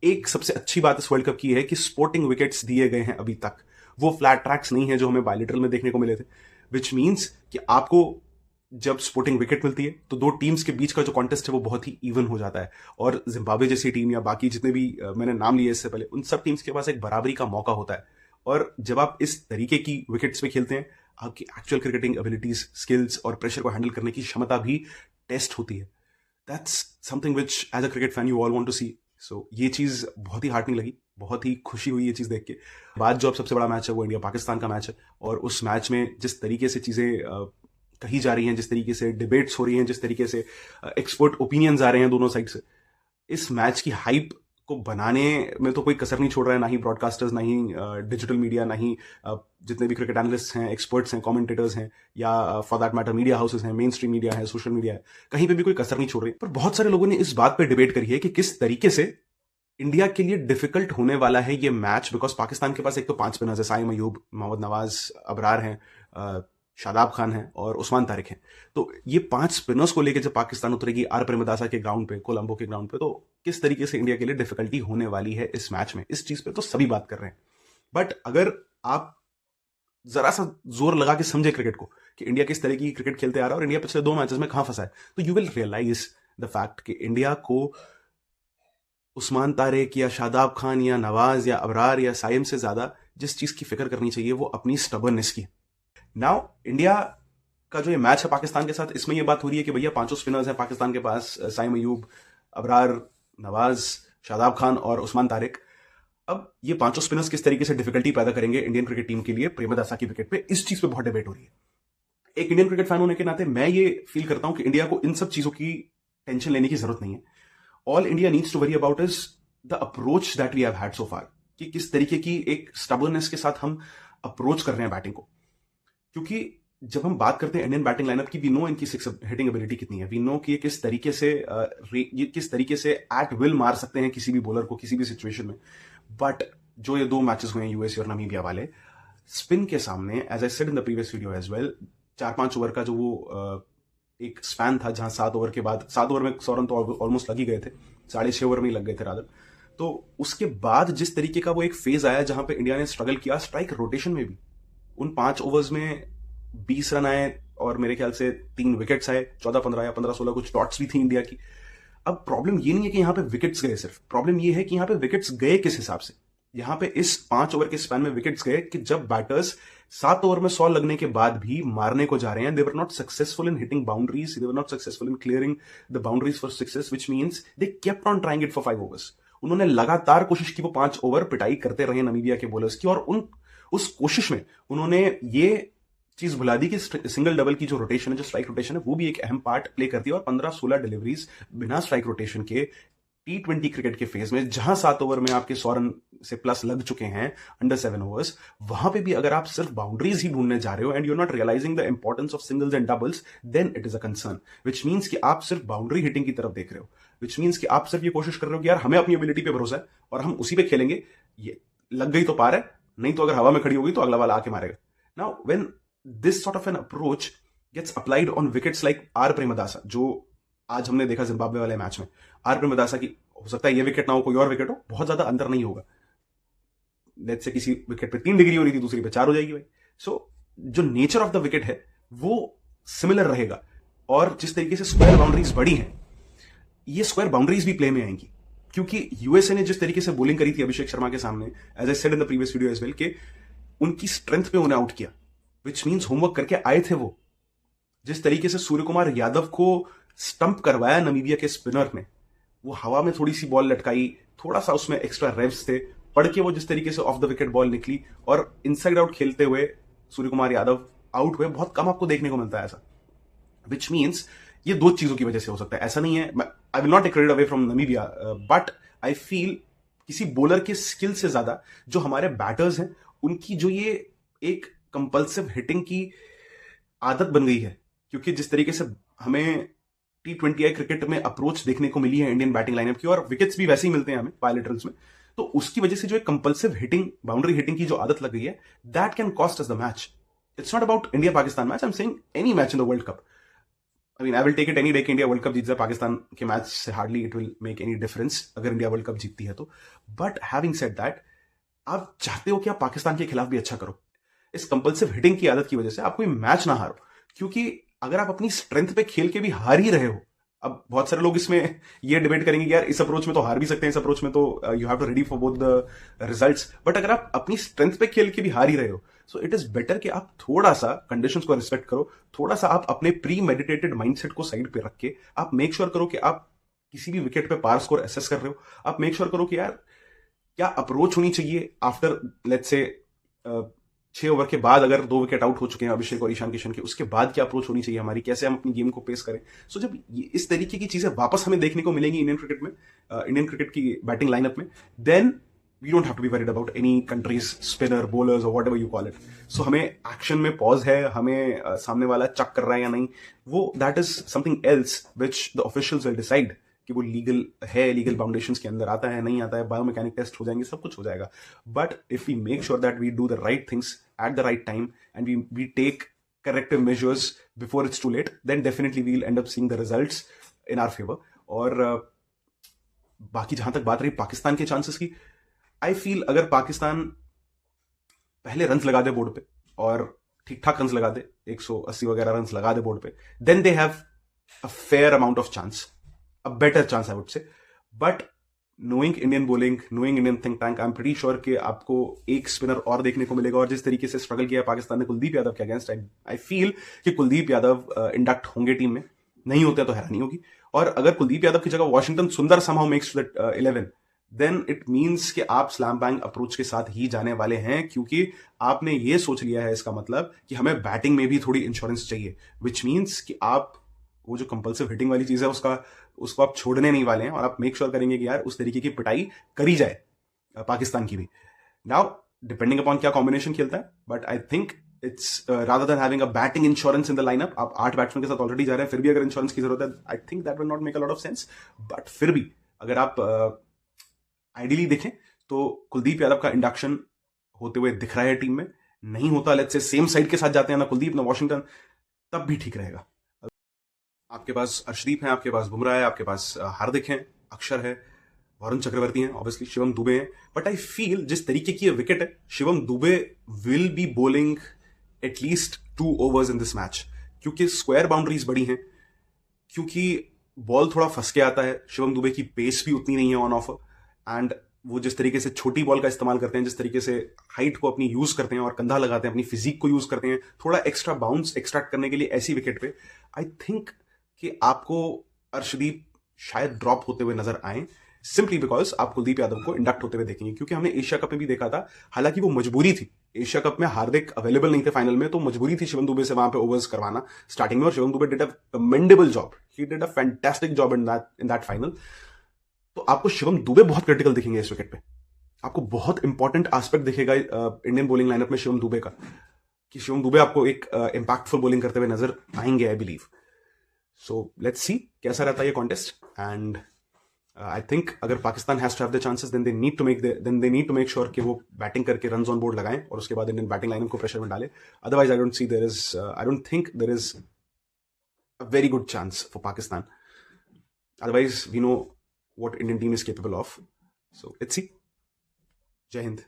एक सबसे अच्छी बात इस वर्ल्ड कप की है कि स्पोर्टिंग विकेट्स दिए गए हैं अभी तक, वो फ्लैट ट्रैक्स नहीं है जो हमें बायलैटरल में देखने को मिले थे, विच मीन्स कि आपको जब स्पोर्टिंग विकेट मिलती है तो दो टीम्स के बीच का जो कॉन्टेस्ट है वो बहुत ही इवन हो जाता है, और जिम्बाब्वे जैसी टीम या बाकी जितने भी मैंने नाम लिए इससे पहले, उन सब टीम्स के पास एक बराबरी का मौका होता है। और जब आप इस तरीके की विकेट्स पे खेलते हैं, आपकी एक्चुअल क्रिकेटिंग एबिलिटीज, स्किल्स और प्रेशर को हैंडल करने की क्षमता भी टेस्ट होती है। That's something which as a cricket fan you all want to see. So ये चीज़ बहुत ही हार्टनिंग लगी, बहुत ही खुशी हुई ये चीज़ देख के। बाद जो अब सबसे बड़ा मैच है वो इंडिया पाकिस्तान का मैच है, और उस मैच में जिस तरीके से चीज़ें कही जा रही हैं, जिस तरीके से डिबेट्स हो रही हैं, जिस तरीके से एक्सपर्ट ओपिनियंस आ रहे हैं दोनों साइड से, इस मैच की हाइप को बनाने में तो कोई कसर नहीं छोड़ रहा है, ना ही ब्रॉडकास्टर्स, ना ही डिजिटल मीडिया, ना ही जितने भी क्रिकेट एनालिस्ट हैं, एक्सपर्ट्स हैं, कमेंटेटर्स हैं, या for that matter media houses हैं, मेन स्ट्रीम मीडिया है, सोशल मीडिया है, कहीं पे भी कोई कसर नहीं छोड़ रही। पर बहुत सारे लोगों ने इस बात पे डिबेट करी है कि किस तरीके से इंडिया के लिए डिफिकल्ट होने वाला है ये मैच, बिकॉज पाकिस्तान के पास एक तो 5 स्पिनर्स है, साइम अयूब, मोहम्मद नवाज, अबरार हैं, शादाब खान है और उस्मान तारिक हैं। तो ये 5 स्पिनर्स को लेकर जब पाकिस्तान उतरेगी आर प्रेमदासा के ग्राउंड पे, कोलंबो के ग्राउंड पे, तो किस तरीके से इंडिया के लिए डिफिकल्टी होने वाली है इस मैच में, इस चीज पे तो सभी बात कर रहे हैं। बट अगर आप जरा सा जोर लगा के समझे क्रिकेट को कि इंडिया किस तरीके की क्रिकेट खेलते आ रहा है और इंडिया पिछले 2 मैचेस में कहां फंसा है, तो you will realize the fact कि इंडिया को उस्मान तारिक या शादाब खान या नवाज या अबरार या साइम से ज्यादा जिस चीज की फिक्र करनी चाहिए वो अपनी स्टबर्ननेस की। नाउ इंडिया का जो ये मैच है पाकिस्तान के साथ, इसमें ये बात हो रही है कि भैया 5 स्पिनर्स हैं पाकिस्तान के पास, साइम अयूब, अबरार, नवाज, शादाब खान और उस्मान तारिक। अब ये 5 स्पिनर्स किस तरीके से डिफिकल्टी पैदा करेंगे इंडियन क्रिकेट टीम के लिए प्रेमदासा की विकेट पे, इस चीज पे बहुत डिबेट हो रही है। एक इंडियन क्रिकेट फैन होने के नाते मैं ये फील करता हूं कि इंडिया को इन सब चीजों की टेंशन लेने की जरूरत नहीं है। All India needs to worry about is the approach that we have had so far, कि किस तरीके की एक स्टबर्ननेस के साथ हम अप्रोच कर रहे हैं बैटिंग को। क्योंकि जब हम बात करते हैं इंडियन बैटिंग लाइनअप की, वी नो इनकी सिक्स हिटिंग एबिलिटी कितनी है, वी नो कि ये किस तरीके से एट विल मार सकते हैं किसी भी बॉलर को किसी भी सिचुएशन में। बट जो ये 2 मैचेस हुए हैं यूएसए और नमीबिया वाले, स्पिन के सामने, as I said in the previous video as well, 4-5 over का जो वो एक स्पैन था जहां 7 ओवर के बाद, 7 ओवर में 100 रन तो ऑलमोस्ट लग ही गए थे, 6.5 ओवर में ही लग गए थे रादर। तो उसके बाद जिस तरीके का वो एक फेज आया जहां पे इंडिया ने स्ट्रगल किया स्ट्राइक रोटेशन में भी, उन 5 ओवर्स में 20 रन आए और मेरे ख्याल से 3 विकेट्स आए, 14-15 या 15-16 कुछ डॉट्स भी थी इंडिया की। अब प्रॉब्लम ये नहीं है कि यहां पे विकेट्स गए, सिर्फ प्रॉब्लम ये है कि यहां पे विकेट्स गए किस हिसाब से। यहां पे इस 5 ओवर के स्पैन में विकेट्स गए कि जब बैटर्स 7 ओवर में 100 लगने के बाद भी मारने को जा रहे हैं, they were not successful in hitting boundaries, they were not successful in clearing the boundaries for sixes, which means they kept on trying it for 5 overs. उन्होंने लगातार कोशिश की, वो 5 ओवर पिटाई करते रहे नमीबिया के बॉलर्स की, और उस कोशिश में उन्होंने ये चीज भुला दी कि सिंगल डबल की जो रोटेशन है, जो स्ट्राइक रोटेशन है, वो भी एक अहम पार्ट प्ले करती है। और 15-16 डिलीवरीज बिना स्ट्राइक रोटेशन के T20 क्रिकेट के फेज में, जहां 7 ओवर में आपके 100 रन से प्लस लग चुके हैं अंडर 7 ओवर्स, वहां पे भी अगर आप सिर्फ बाउंड्रीज ही ढूंढने जा रहे हो and you are not realizing the importance of singles and doubles, then it is a concern, which means कि आप सिर्फ बाउंड्री हिटिंग की तरफ देख रहे हो, विच मीन्स कि आप सिर्फ ये कोशिश कर रहे हो कि यार हमें अपनी एबिलिटी पे भरोसा है और हम उसी पे खेलेंगे, ये लग गई तो पार है, नहीं तो अगर हवा में खड़ी होगी तो अगला वाला आके मारेगा। Now when this sort of an approach gets applied on wickets like R Premadasa, जो आज हमने देखा जिम्बाब्वे वाले मैच में, आर प्रेमदासा की, हो सकता है ये विकेट ना हो, कोई और विकेट हो, बहुत ज्यादा अंतर नहीं होगा। लेट्स से किसी विकेट पे 3 डिग्री हो रही थी, दूसरी पे 4 हो जाएगी भाई। सो जो नेचर ऑफ द विकेट है वो सिमिलर रहेगा, और जिस तरीके से स्क्वायर बाउंड्रीज बड़ी हैं, ये स्क्वायर बाउंड्रीज भी प्ले में आएंगी। क्योंकि यूएसए ने जिस तरीके से बॉलिंग करी थी अभिषेक शर्मा के सामने, as I said in the previous video as well, के उनकी स्ट्रेंथ पे उन्हें आउट किया, विच मीन्स होमवर्क करके आए थे वो। जिस तरीके से सूर्य कुमार यादव को स्टंप करवाया नमीबिया के स्पिनर ने, वो हवा में थोड़ी सी बॉल लटकाई, थोड़ा सा उसमें एक्स्ट्रा रेव्स थे, पढ़ के वो जिस तरीके से ऑफ द विकेट बॉल निकली और इनसाइड आउट खेलते हुए सूर्य कुमार यादव आउट हुए, बहुत कम आपको देखने को मिलता है ऐसा। विच मीन्स ये 2 चीजों की वजह से हो सकता है, ऐसा नहीं है, I will not take credit away from Namibia, but I feel किसी बॉलर के स्किल से ज्यादा जो हमारे बैटर्स हैं उनकी जो ये एक कंपल्सिव हिटिंग की आदत बन गई है। क्योंकि जिस तरीके से हमें T20I क्रिकेट में अप्रोच देखने को मिली है इंडियन बैटिंग लाइनअप की, और विकेट्स भी वैसे ही मिलते हैं हमें बायलैटरल्स में, तो उसकी वजह से जो एक कंपल्सिव हिटिंग, बाउंड्री हिटिंग की जो आदत लग गई है, that can cost us the match. It's not about India Pakistan match, I am saying any match in the world cup. I mean I will take it any day कि India world cup जीत जाए, पाकिस्तान के match से hardly it will make any difference अगर India world cup जीतती है तो। But having said that, आप चाहते हो कि आप पाकिस्तान के खिलाफ भी अच्छा करो। इस कंपल्सिव हिटिंग की आदत की वजह से आप कोई मैच ना हारो, क्योंकि अगर आप अपनी स्ट्रेंथ पे खेल के भी हार ही रहे हो, अब बहुत सारे लोग इसमें ये डिबेट करेंगे कि यार इस अप्रोच में तो हार भी सकते हैं, इस अप्रोच में तो you have to ready for both the results, but अगर आप अपनी स्ट्रेंथ पे खेल के भी हार ही रहे हो, सो इट इज बेटर कि आप थोड़ा सा कंडीशंस को रिस्पेक्ट करो, थोड़ा सा आप अपने प्री मेडिटेटेड माइंडसेट को साइड पे रख के आप मेक श्योर करो कि आप किसी भी विकेट पे पार स्कोर एसेस कर रहे हो। आप मेक श्योर करो कि यार क्या अप्रोच होनी चाहिए आफ्टर लेट्स से 6 ओवर के बाद, अगर 2 विकेट आउट हो चुके हैं अभिषेक और ईशान किशन के, उसके बाद क्या अप्रोच होनी चाहिए हमारी, कैसे हम अपनी गेम को पेस करें। सो जब इस तरीके की चीजें वापस हमें देखने को मिलेंगी इंडियन क्रिकेट में, इंडियन क्रिकेट की बैटिंग लाइनअप में, then we don't have to be worried about any countries spinner, bowlers और whatever you call it. So हमें एक्शन में पॉज है, हमें सामने वाला चक कर रहा है या नहीं, वो that is something else which the officials will decide कि वो लीगल है, लीगल बाउंडेशंस के अंदर आता है नहीं आता है, बायोमैकेनिक टेस्ट हो जाएंगे, सब कुछ हो जाएगा। But if we make sure that we do the right things at the right time and we take corrective measures before it's too late, then definitely we'll end up seeing the results in our favor. और बाकी जहां तक बात रही पाकिस्तान के chances की, I feel अगर पाकिस्तान पहले रन्स लगा दे बोर्ड पे और ठीक ठाक रन्स लगा दे, 180 वगैरह रन्स लगा दे बोर्ड पे, then they have a fair amount of chance, a better chance I would say. But knowing Indian bowling, knowing Indian think tank, I'm pretty sure कि आपको एक स्पिनर और देखने को मिलेगा। और जिस तरीके से स्ट्रगल किया पाकिस्तान ने कुलदीप यादव के अगेंस्ट, आई फील कि कुलदीप यादव इंडक्ट होंगे टीम में, नहीं होते तो हैरानी होगी। और अगर कुलदीप यादव की जगह वॉशिंगटन सुंदर somehow makes that 11, then it means कि आप स्लैम बैंग अप्रोच के साथ ही जाने वाले हैं, क्योंकि आपने ये सोच लिया है, इसका मतलब कि हमें बैटिंग में भी थोड़ी इंश्योरेंस चाहिए, विच मीन्स कि आप वो जो कंपल्सिव हिटिंग वाली चीज है उसको आप छोड़ने नहीं वाले हैं, और आप मेक श्योर करेंगे कि यार उस तरीके की पिटाई करी जाए पाकिस्तान की भी। नाउ डिपेंडिंग अपॉन क्या कॉम्बिनेशन खेलता है, but I think it's rather than having a batting insurance in the lineup, आप 8 बैट्समैन के साथ ऑलरेडी जा रहे हैं, फिर भी अगर इंश्योरेंस की जरूरत है, I think that will not make a lot of sense. But फिर भी अगर आप आइडियली देखें तो कुलदीप यादव का इंडक्शन होते हुए दिख रहा है टीम में, नहीं होता लेट्स से सेम साइड के साथ जाते हैं ना कुलदीप ना वॉशिंगटन, तब भी ठीक रहेगा। आपके पास अर्शदीप हैं, आपके पास बुमराह है, आपके पास हार्दिक हैं, अक्षर है, वरुण चक्रवर्ती हैं, ऑब्वियसली शिवम दुबे हैं। बट आई फील जिस तरीके की विकेट है, Shivam Dubey will be bowling at least 2 overs in this match, क्योंकि स्क्वायर बाउंड्रीज बड़ी हैं, क्योंकि बॉल थोड़ा फंस के आता है, शिवम दुबे की पेस भी उतनी नहीं है ऑन ऑफ, एंड वो जिस तरीके से छोटी बॉल का इस्तेमाल करते हैं, जिस तरीके से हाइट को अपनी यूज करते हैं और कंधा लगाते हैं, अपनी फिजिक को यूज करते हैं थोड़ा एक्स्ट्रा बाउंस एक्सट्रैक्ट करने के लिए ऐसी विकेट पे, आई थिंक कि आपको अर्शदीप शायद ड्रॉप होते हुए नजर आए, सिंपली बिकॉज आप कुलदीप यादव को इंडक्ट होते हुए देखेंगे। क्योंकि हमने एशिया कप में भी देखा था, हालांकि वो मजबूरी थी, एशिया कप में हार्दिक अवेलेबल नहीं थे फाइनल में, तो मजबूरी थी शिवम दुबे से वहां पे ओवर्स करवाना स्टार्टिंग में, और Shivam Dubey did a commendable job, he did a fantastic job in that final. तो आपको शिवम दुबे बहुत क्रिटिकल दिखेंगे इस विकेट पे, आपको बहुत इंपॉर्टेंट एस्पेक्ट दिखेगा इंडियन बॉलिंग लाइनअप में शिवम दुबे का, कि शिवम दुबे आपको एक इंपैक्टफुल बॉलिंग करते हुए नजर आएंगे I believe. So let's see कैसा रहता है ये कॉन्टेस्ट, एंड आई थिंक अगर Pakistan has to have the chances, then they need to make sure कि वो बैटिंग करके रन्स ऑन बोर्ड लगाएं और उसके बाद इंडियन बैटिंग लाइनअप को प्रेशर में डाले। Otherwise I don't think there is a very good chance for Pakistan. Otherwise we know what Indian team is capable of. So let's see. Jai Hind.